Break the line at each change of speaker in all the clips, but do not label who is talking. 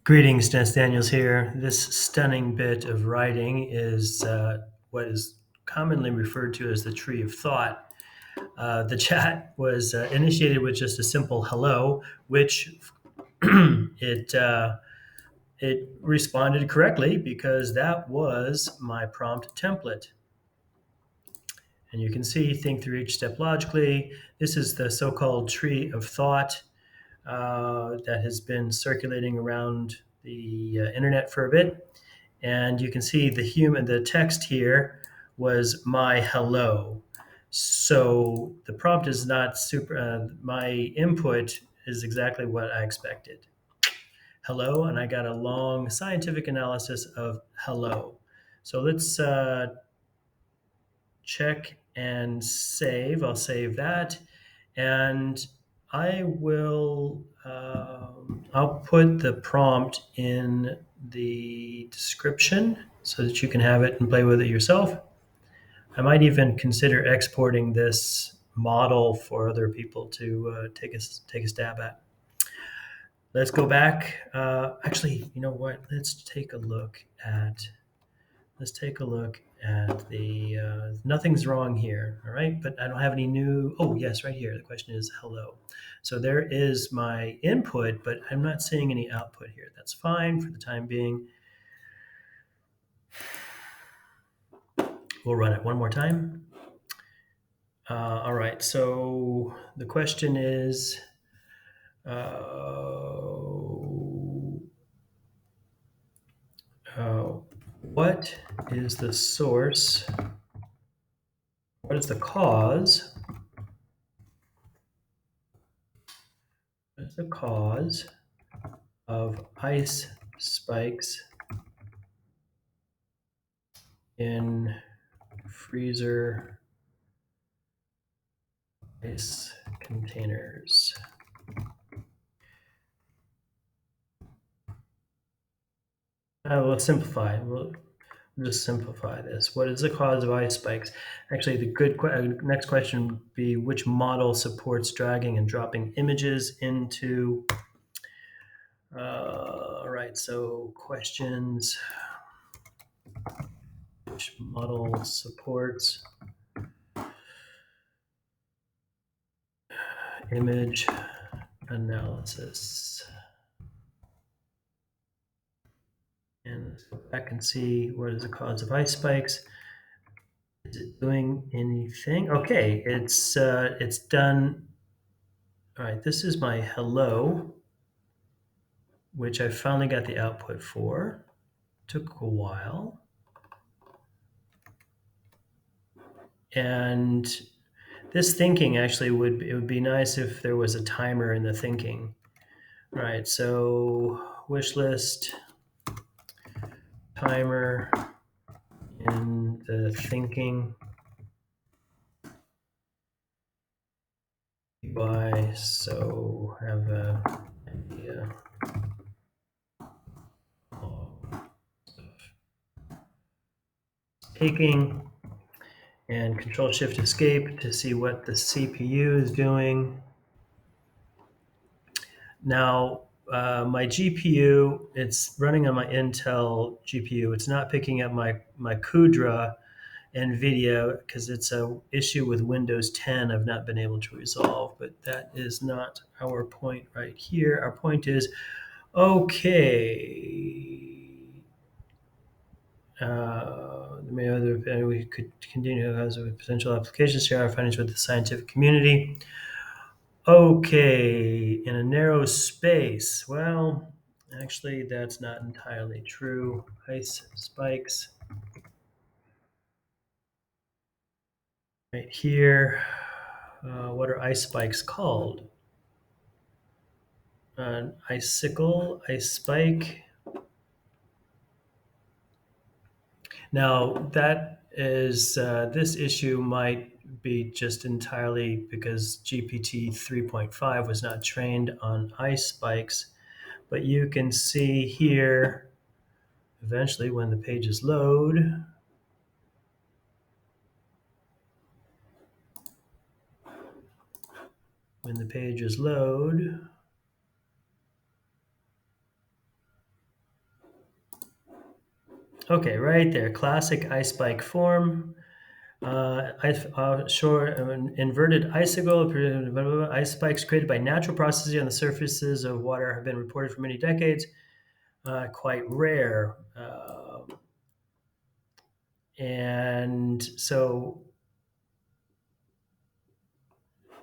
Greetings, Dennis Daniels here. This stunning bit of writing is what is commonly referred to as the tree of thought. The chat was initiated with just a simple hello, which it responded correctly because that was my prompt template. And you can see, think through each step logically. This is the so-called tree of thought that has been circulating around the internet for a bit. And you can see the text here was my hello. So the prompt is not super, my input is exactly what I expected. Hello, and I got a long scientific analysis of hello. So let's check and save. I'll save that. And I will, I'll put the prompt in the description so that you can have it and play with it yourself. I might even consider exporting this model for other people to take a stab at. Let's go back. Actually, you know what? Let's take a look at the, nothing's wrong here, all right? But I don't have any new, oh, yes, right here. The question is hello. So there is my input, but I'm not seeing any output here. That's fine for the time being. We'll run it one more time. All right, so the question is, what is the source? What is the cause? What is the cause of ice spikes in freezer ice containers? We'll simplify. We'll just simplify this. What is the cause of ice spikes? Actually, the next question would be which model supports dragging and dropping images into. All right, so questions. Which model supports image analysis? And let's go back and see what is the cause of ice spikes. Is it doing anything? Okay, it's done. All right, this is my hello, which I finally got the output for. Took a while. And this thinking actually it would be nice if there was a timer in the thinking. All right, so wish list, timer in the thinking. By so have a idea of taking, and Control Shift Escape to see what the CPU is doing. Now, my GPU, it's running on my Intel GPU. It's not picking up my CUDA NVIDIA because it's a issue with Windows 10 I've not been able to resolve, but that is not our point right here. Our point is, okay, we could continue as with potential applications, share our findings with the scientific community. Okay, in a narrow space. Well, actually, that's not entirely true. Ice spikes right here. What are ice spikes called? An icicle, ice spike. Now, that is, this issue might be just entirely because GPT 3.5 was not trained on ice spikes, but you can see here, eventually when the pages load, when the pages load, Okay, right there, classic ice spike form. Shore an inverted icicle, ice spikes created by natural processes on the surfaces of water have been reported for many decades. Quite rare. And so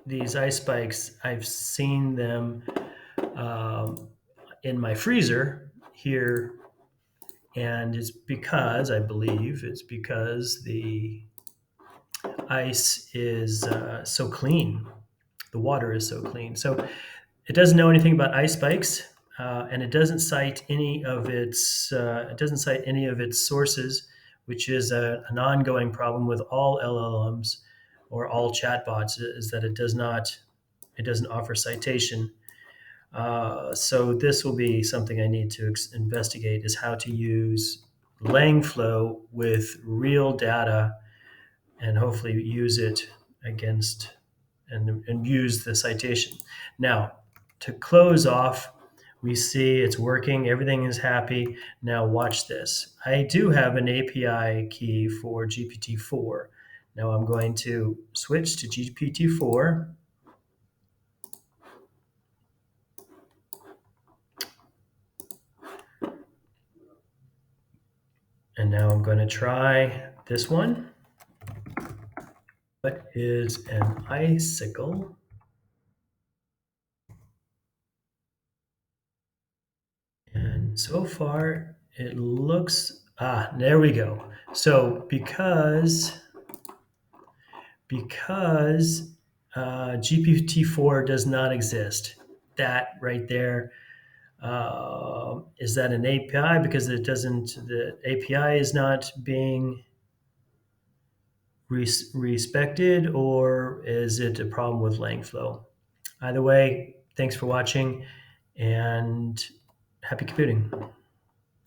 these ice spikes, I've seen them um, in my freezer here, and it's because I believe it's because the ice is so clean. The water is so clean. So it doesn't know anything about ice spikes, and it doesn't cite any of its sources, which is an ongoing problem with all LLMs or all chatbots, is that it doesn't offer citation. So this will be something I need to investigate: is how to use langflow with real data and hopefully use it against and use the citation. Now, to close off, we see it's working, everything is happy. Now, watch this. I do have an API key for GPT-4. Now, I'm going to switch to GPT-4. And now I'm going to try this one. What is an icicle? And so far, it looks, there we go. So because GPT-4 does not exist, that right there, is that an API because the API is not being respected, or is it a problem with langflow? Either way, thanks for watching and happy computing.